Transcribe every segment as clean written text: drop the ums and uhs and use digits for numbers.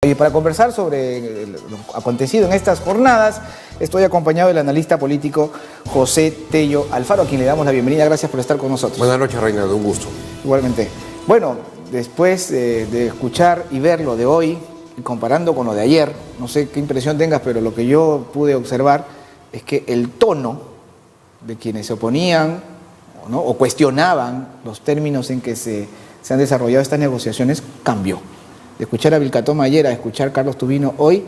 Y para conversar sobre lo acontecido en estas jornadas, estoy acompañado del analista político José Tello Alfaro, a quien le damos la bienvenida. Gracias por estar con nosotros. Buenas noches, Reinaldo, un gusto. Igualmente. Bueno, después de escuchar y ver lo de hoy, y comparando con lo de ayer, no sé qué impresión tengas, pero lo que yo pude observar es que el tono de quienes se oponían, ¿no?, o cuestionaban los términos en que se han desarrollado estas negociaciones cambió. De escuchar a Vilcatoma ayer a escuchar a Carlos Tubino hoy,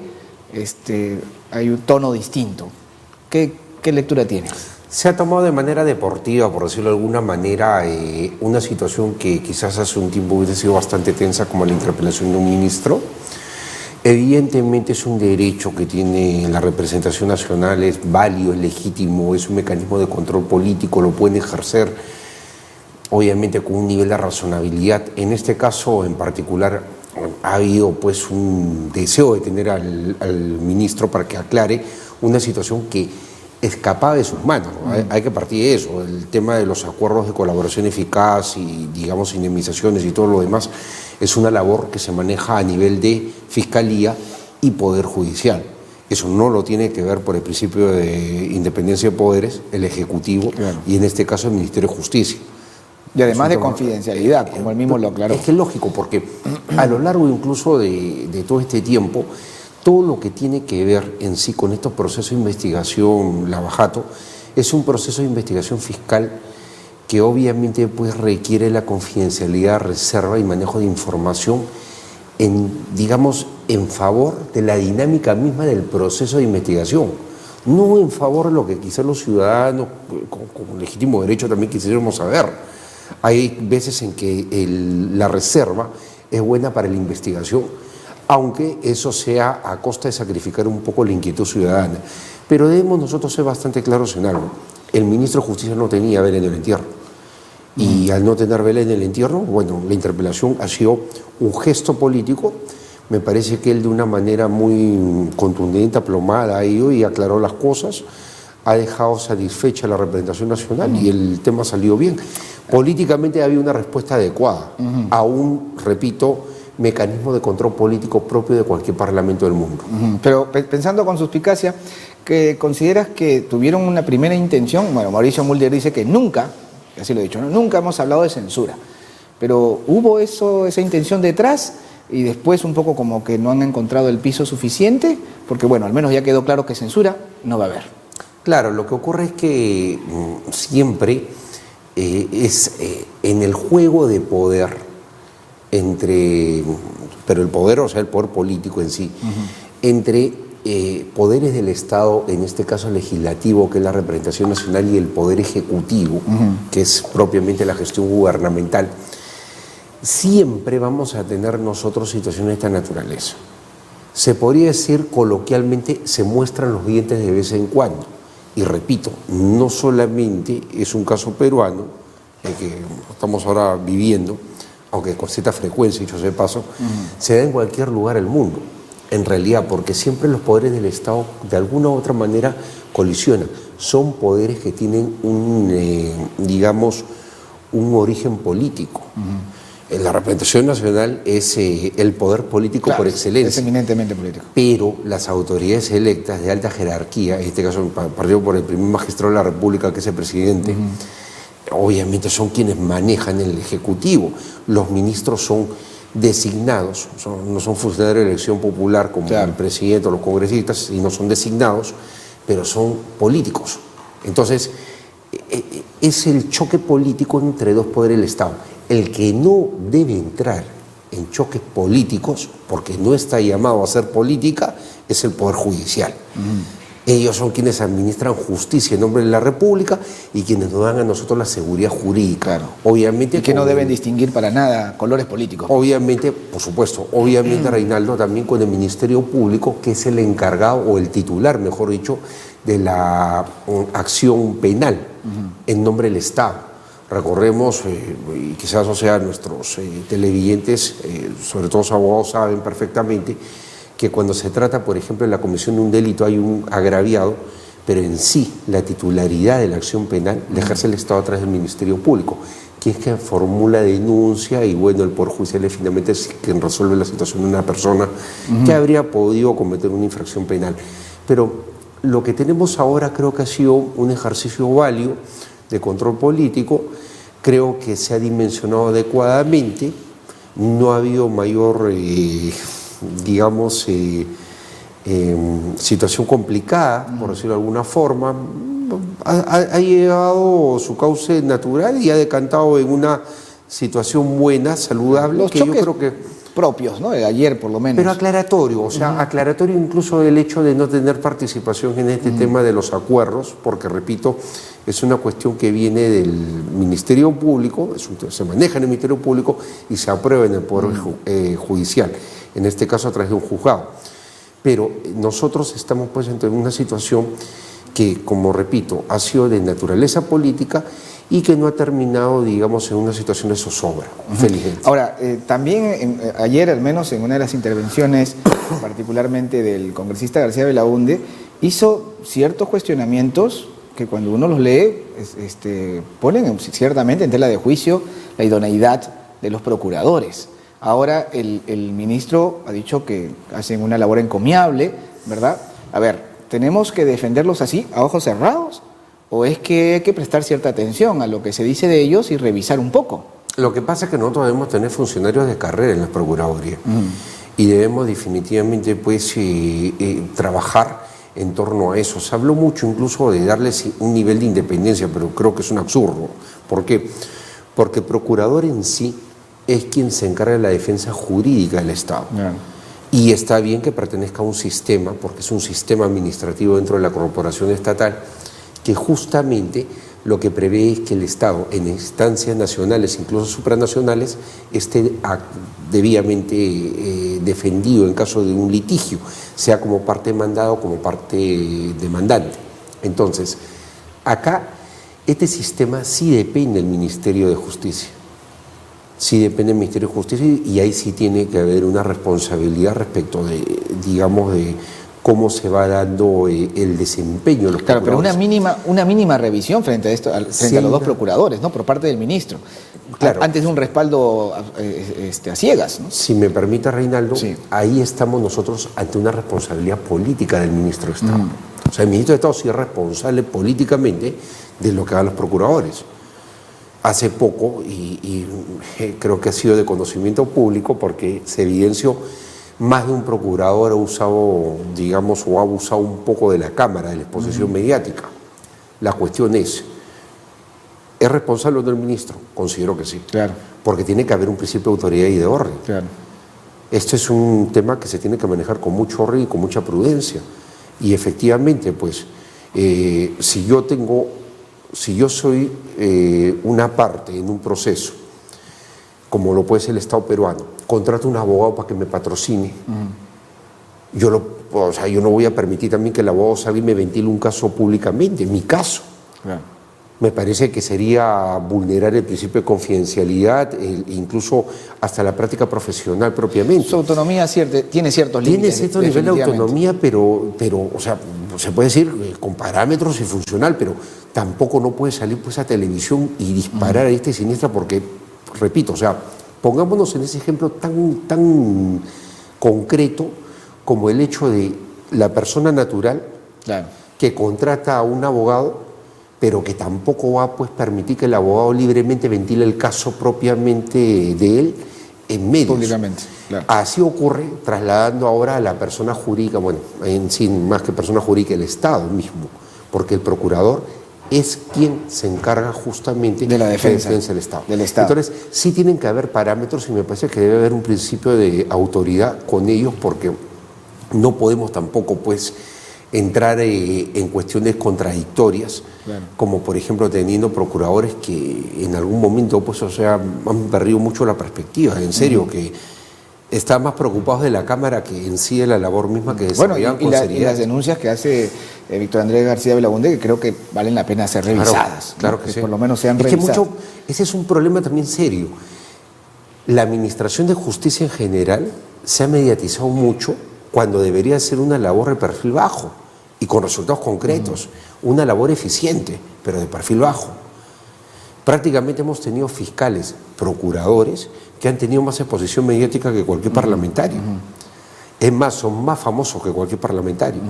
hay un tono distinto. ¿Qué lectura tienes? Se ha tomado de manera deportiva, por decirlo de alguna manera, una situación que quizás hace un tiempo hubiese sido bastante tensa, como la interpelación de un ministro. Evidentemente es un derecho que tiene la representación nacional, es válido, es legítimo, es un mecanismo de control político, lo pueden ejercer, obviamente con un nivel de razonabilidad. En este caso en particular ha habido pues un deseo de tener al ministro para que aclare una situación que escapaba de sus manos. Hay que partir de eso. El tema de los acuerdos de colaboración eficaz y, digamos, indemnizaciones y todo lo demás es una labor que se maneja a nivel de Fiscalía y Poder Judicial. Eso no lo tiene que ver por el principio de independencia de poderes, el Ejecutivo, claro, y en este caso el Ministerio de Justicia. Y además de confidencialidad, como él mismo lo aclaró. Es que es lógico, porque a lo largo incluso de todo este tiempo, todo lo que tiene que ver en sí con estos procesos de investigación, Lavajato, es un proceso de investigación fiscal que obviamente pues requiere la confidencialidad, reserva y manejo de información digamos, en favor de la dinámica misma del proceso de investigación. No en favor de lo que quizás los ciudadanos, con legítimo derecho, también quisiéramos saber. Hay veces en que la reserva es buena para la investigación, aunque eso sea a costa de sacrificar un poco la inquietud ciudadana. Pero debemos nosotros ser bastante claros en algo. El ministro de Justicia no tenía vela en el entierro. Y al no tener vela en el entierro, bueno, la interpelación ha sido un gesto político. Me parece que él de una manera muy contundente, aplomada, ha ido y aclaró las cosas, ha dejado satisfecha la representación nacional y el tema ha salido bien. Políticamente había una respuesta adecuada a un, repito, mecanismo de control político propio de cualquier parlamento del mundo. Pero pensando con suspicacia, ¿que consideras que tuvieron una primera intención? Bueno, Mauricio Mulder dice que nunca, así lo he dicho, ¿no?, nunca hemos hablado de censura, pero ¿hubo esa intención detrás y después un poco como que no han encontrado el piso suficiente? Porque bueno, al menos ya quedó claro que censura no va a haber. Claro, lo que ocurre es que siempre en el juego de poder pero el poder, o sea, el poder político en sí, entre poderes del Estado, en este caso legislativo, que es la representación nacional, y el poder ejecutivo, que es propiamente la gestión gubernamental, siempre vamos a tener nosotros situaciones de esta naturaleza. Se podría decir coloquialmente, se muestran los dientes de vez en cuando. Y repito, no solamente es un caso peruano, el que estamos ahora viviendo, aunque con cierta frecuencia, dicho sea de paso, se da en cualquier lugar del mundo, en realidad, porque siempre los poderes del Estado de alguna u otra manera colisionan. Son poderes que tienen digamos, un origen político. La representación nacional es el poder político, claro, por excelencia. Es eminentemente político. Pero las autoridades electas de alta jerarquía, en este caso partido por el primer magistrado de la República, que es el presidente, obviamente son quienes manejan el Ejecutivo. Los ministros son designados, no son funcionarios de elección popular como, claro, el presidente o los congresistas, sino son designados, pero son políticos. Entonces, es el choque político entre dos poderes del Estado. El que no debe entrar en choques políticos, porque no está llamado a hacer política, es el Poder Judicial. Ellos son quienes administran justicia en nombre de la República y quienes nos dan a nosotros la seguridad jurídica. Claro. Obviamente, y que no deben distinguir para nada colores políticos. Obviamente, por supuesto, obviamente, Reinaldo, también con el Ministerio Público, que es el encargado, o el titular, mejor dicho, de la acción penal en nombre del Estado. Recordemos, y quizás, o sea, nuestros televidentes, sobre todo los abogados, saben perfectamente que cuando se trata, por ejemplo, de la comisión de un delito hay un agraviado, pero en sí la titularidad de la acción penal la ejerce el Estado a través del Ministerio Público. que es quien formula denuncia y bueno, el Poder Judicial es finalmente quien resuelve la situación de una persona que habría podido cometer una infracción penal. Pero lo que tenemos ahora creo que ha sido un ejercicio válido de control político, creo que se ha dimensionado adecuadamente, no ha habido mayor, digamos, situación complicada, por decirlo de alguna forma. Ha llegado su cauce natural y ha decantado en una situación buena, saludable, Los que yo choques creo que propios, ¿no? De ayer, por lo menos. pero aclaratorio, o sea, aclaratorio incluso del hecho de no tener participación en este tema de los acuerdos, porque repito, es una cuestión que viene del Ministerio Público, se maneja en el Ministerio Público y se aprueba en el Poder Judicial, en este caso a través de un juzgado. Pero nosotros estamos pues en una situación que, como repito, ha sido de naturaleza política y que no ha terminado, digamos, en una situación de zozobra, felizmente. Ahora, también ayer, al menos en una de las intervenciones, particularmente del congresista García Belaúnde, hizo ciertos cuestionamientos que cuando uno los lee, ponen ciertamente en tela de juicio la idoneidad de los procuradores. Ahora el ministro ha dicho que hacen una labor encomiable, ¿verdad? A ver, ¿tenemos que defenderlos así, a ojos cerrados? ¿O es que hay que prestar cierta atención a lo que se dice de ellos y revisar un poco? Lo que pasa es que nosotros debemos tener funcionarios de carrera en las procuradurías y debemos definitivamente pues trabajar en torno a eso. Se habló mucho incluso de darles un nivel de independencia, pero creo que es un absurdo. ¿Por qué? Porque el procurador en sí es quien se encarga de la defensa jurídica del Estado. Y está bien que pertenezca a un sistema, porque es un sistema administrativo dentro de la corporación estatal, que justamente lo que prevé es que el Estado, en instancias nacionales, incluso supranacionales, esté debidamente defendido en caso de un litigio, sea como parte demandada o como parte demandante. Entonces, acá este sistema sí depende del Ministerio de Justicia. Sí depende del Ministerio de Justicia y ahí sí tiene que haber una responsabilidad respecto de, digamos, de cómo se va dando el desempeño de los Claro, pero procuradores. una mínima revisión frente a esto, frente a los dos procuradores, ¿no? Por parte del ministro. Claro. Antes de un respaldo a ciegas, ¿no? Si me permite, Reinaldo, Sí. ahí estamos nosotros ante una responsabilidad política del ministro de Estado. O sea, el ministro de Estado sí es responsable políticamente de lo que hagan los procuradores. Hace poco, y creo que ha sido de conocimiento público porque se evidenció, más de un procurador ha usado, digamos, o ha abusado un poco de la cámara, de la exposición mediática. La cuestión ¿es responsable o no el ministro? Considero que sí. Claro. Porque tiene que haber un principio de autoridad y de orden. Claro. Esto es un tema que se tiene que manejar con mucho orden y con mucha prudencia. Y efectivamente, pues, si yo soy una parte en un proceso, como lo puede ser el Estado peruano, contrato un abogado para que me patrocine, yo no voy a permitir también que el abogado salga y me ventile un caso públicamente, mi caso. Claro. Me parece que sería vulnerar el principio de confidencialidad, incluso hasta la práctica profesional propiamente. Su autonomía tiene ciertos límites. Tiene cierto nivel de autonomía, pero, o sea, se puede decir con parámetros y funcional, pero tampoco no puede salir pues a televisión y disparar a esta y siniestra porque, repito, o sea, pongámonos en ese ejemplo tan concreto como el hecho de la persona natural que contrata a un abogado, pero que tampoco va a pues, permitir que el abogado libremente ventile el caso propiamente de él en medios. Públicamente, claro. Así ocurre trasladando ahora a la persona jurídica, bueno, en sí, más que persona jurídica, el Estado mismo, porque el procurador es quien se encarga justamente de la defensa del Estado. Estado. Entonces, sí tienen que haber parámetros y me parece que debe haber un principio de autoridad con ellos porque no podemos tampoco, pues, entrar en cuestiones contradictorias, como por ejemplo teniendo procuradores que en algún momento pues, o sea, han perdido mucho la perspectiva, en serio, que están más preocupados de la Cámara que en sí de la labor misma que desarrollan con seriedad. Y las denuncias que hace Víctor Andrés García Belaúnde, que creo que valen la pena ser revisadas. Claro que sí. Por lo menos sean es revisadas. Que ese es un problema también serio. La administración de justicia en general se ha mediatizado mucho cuando debería ser una labor de perfil bajo y con resultados concretos, una labor eficiente, pero de perfil bajo. Prácticamente hemos tenido fiscales, procuradores, que han tenido más exposición mediática que cualquier parlamentario. Es más, son más famosos que cualquier parlamentario.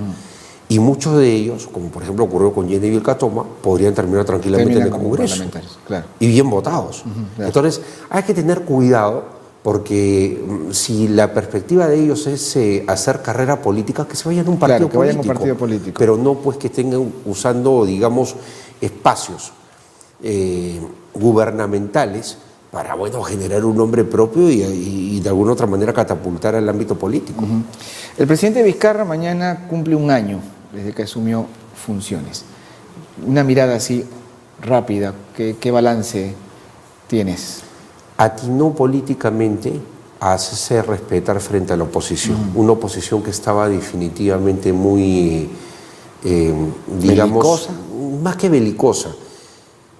Y muchos de ellos, como por ejemplo ocurrió con Jenny Vilcatoma, podrían terminar tranquilamente en el Congreso. Claro. Y bien votados. Claro. Entonces, hay que tener cuidado porque si la perspectiva de ellos es hacer carrera política, que se vayan a un partido Claro, que vayan a un partido político. Pero no pues que estén usando, digamos, espacios gubernamentales para, bueno, generar un nombre propio y de alguna otra manera catapultar al ámbito político. El presidente Vizcarra mañana cumple un año desde que asumió funciones. Una mirada así rápida, ¿qué balance tienes? Atinó políticamente a hacerse respetar frente a la oposición. Una oposición que estaba definitivamente muy, digamos, ¿Belicosa? Más que belicosa,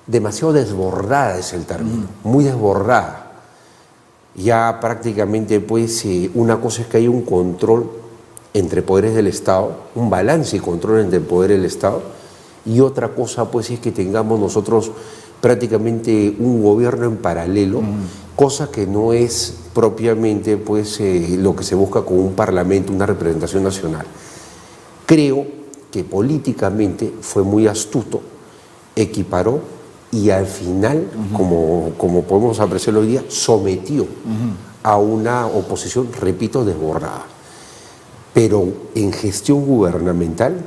demasiado desbordada es el término, muy desbordada. Ya prácticamente, pues, una cosa es que hay un control entre poderes del Estado, un balance y control entre el poder del Estado, y otra cosa, pues, es que tengamos nosotros prácticamente un gobierno en paralelo, cosa que no es propiamente, pues, lo que se busca con un parlamento, una representación nacional. Creo que políticamente fue muy astuto, equiparó y al final, como podemos apreciar hoy día, sometió a una oposición, repito, desbordada. Pero en gestión gubernamental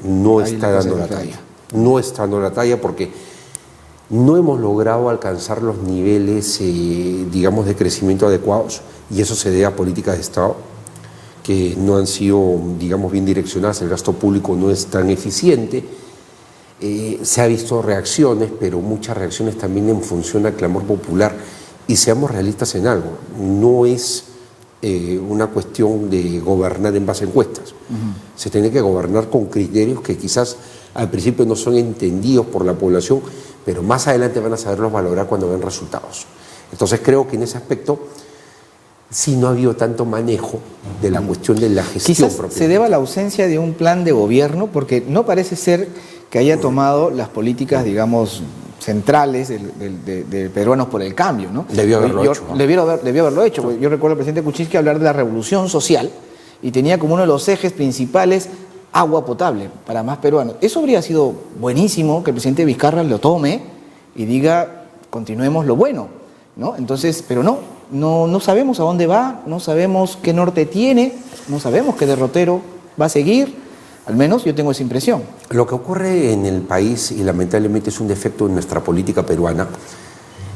no está dando la talla. No está dando la talla porque no hemos logrado alcanzar los niveles, digamos, de crecimiento adecuados, y eso se debe a políticas de Estado que no han sido, digamos, bien direccionadas. El gasto público no es tan eficiente. Se ha visto reacciones, pero muchas reacciones también en función al clamor popular. Y seamos realistas en algo, no es una cuestión de gobernar en base a encuestas. Se tiene que gobernar con criterios que quizás al principio no son entendidos por la población, pero más adelante van a saberlos valorar cuando vean resultados. Entonces creo que en ese aspecto sí no ha habido tanto manejo de la cuestión de la gestión Quizás propia. se deba a la ausencia de un plan de gobierno, porque no parece ser que haya tomado las políticas, digamos, centrales de Peruanos por el Cambio, ¿no? Debió haberlo hecho, ¿no? Debió haberlo hecho. Porque yo recuerdo al presidente Kuczynski hablar de la revolución social y tenía como uno de los ejes principales agua potable para más peruanos. Eso habría sido buenísimo que el presidente Vizcarra lo tome y diga, continuemos lo bueno, ¿no? Entonces, pero no sabemos a dónde va, no sabemos qué norte tiene, no sabemos qué derrotero va a seguir. Al menos yo tengo esa impresión. Lo que ocurre en el país, y lamentablemente es un defecto de nuestra política peruana,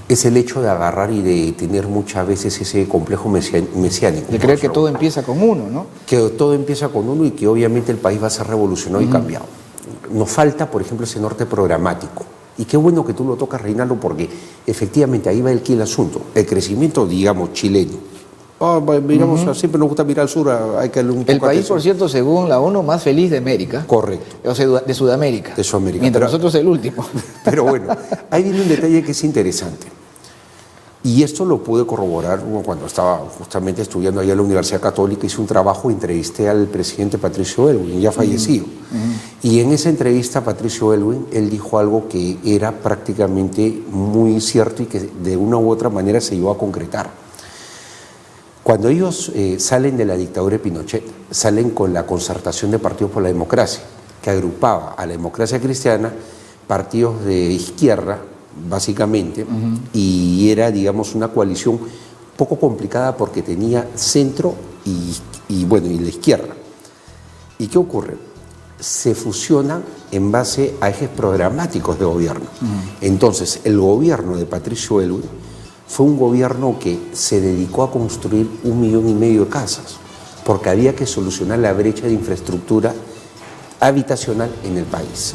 es el hecho de agarrar y de tener muchas veces ese complejo mesiánico. De creer que todo empieza con uno, ¿no? Que todo empieza con uno y que obviamente el país va a ser revolucionado y cambiado. Nos falta, por ejemplo, ese norte programático. Y qué bueno que tú lo tocas, Reinaldo, porque efectivamente ahí va el asunto. El crecimiento, digamos, chileno. Miramos, siempre nos gusta mirar al sur, hay que darle un poco El país, atención. por cierto, según la ONU, más feliz de América. Correcto. O sea, de Sudamérica. De Sudamérica. Mientras Pero nosotros el último. Pero bueno, ahí viene un detalle que es interesante. Y esto lo pude corroborar cuando estaba justamente estudiando allá en la Universidad Católica. Hice un trabajo, entrevisté al presidente Patricio Aylwin, ya fallecido. Y en esa entrevista, Patricio Aylwin, él dijo algo que era prácticamente muy cierto y que de una u otra manera se iba a concretar. Cuando ellos salen de la dictadura de Pinochet, salen con la concertación de Partidos por la Democracia, que agrupaba a la democracia cristiana, partidos de izquierda, básicamente, y era, digamos, una coalición poco complicada porque tenía centro y la izquierda. ¿Y qué ocurre? Se fusionan en base a ejes programáticos de gobierno. Entonces, el gobierno de Patricio Aylwin fue un gobierno que se dedicó a construir 1,5 millones de casas, porque había que solucionar la brecha de infraestructura habitacional en el país.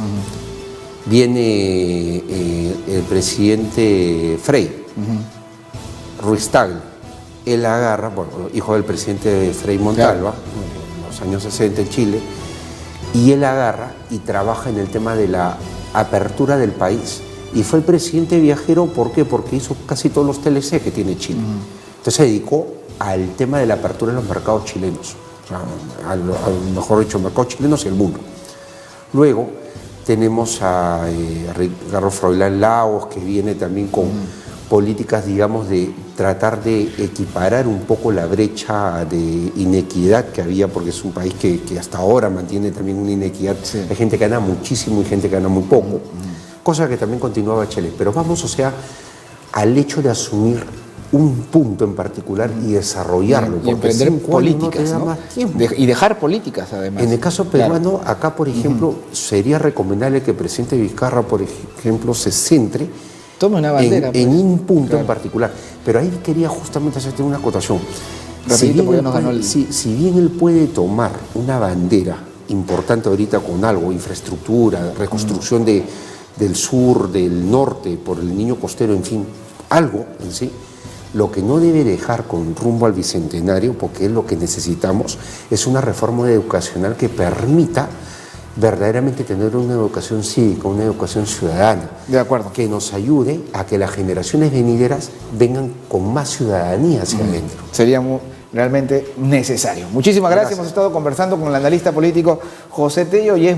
Viene el presidente Frei, Ruiz Tagle, él agarra, hijo del presidente Frei Montalva, en los años 60 en Chile, y él agarra y trabaja en el tema de la apertura del país. Y fue el presidente viajero, ¿por qué? Porque hizo casi todos los TLC que tiene Chile. Entonces se dedicó al tema de la apertura de los mercados chilenos, o sea, mejor dicho, mercados chilenos y el mundo. Luego tenemos a Ricardo Froilán Lagos, que viene también con políticas, digamos, de tratar de equiparar un poco la brecha de inequidad que había, porque es un país que hasta ahora mantiene también una inequidad. Sí. Hay gente que gana muchísimo y gente que gana muy poco, cosa que también continúa Bachelet. Pero vamos, o sea, al hecho de asumir un punto en particular y desarrollarlo, Y porque emprender 5 años políticas, no te da ¿no? más tiempo. Y dejar políticas, además. En el caso peruano, acá, por ejemplo, sería recomendable que el presidente Vizcarra, por ejemplo, se centre Tome una bandera. en pues. un punto Claro. en particular. Pero ahí quería justamente hacerte una acotación. Rapidito, porque ya nos ganó Si bien él puede tomar una bandera importante ahorita con algo, infraestructura, reconstrucción del sur, del norte, por el Niño Costero, en fin, algo en sí, lo que no debe dejar con rumbo al Bicentenario, porque es lo que necesitamos, es una reforma educacional que permita verdaderamente tener una educación cívica, una educación ciudadana. De acuerdo. Que nos ayude a que las generaciones venideras vengan con más ciudadanía hacia adentro. Sería realmente necesario. Muchísimas gracias. Hemos estado conversando con el analista político José Tello y es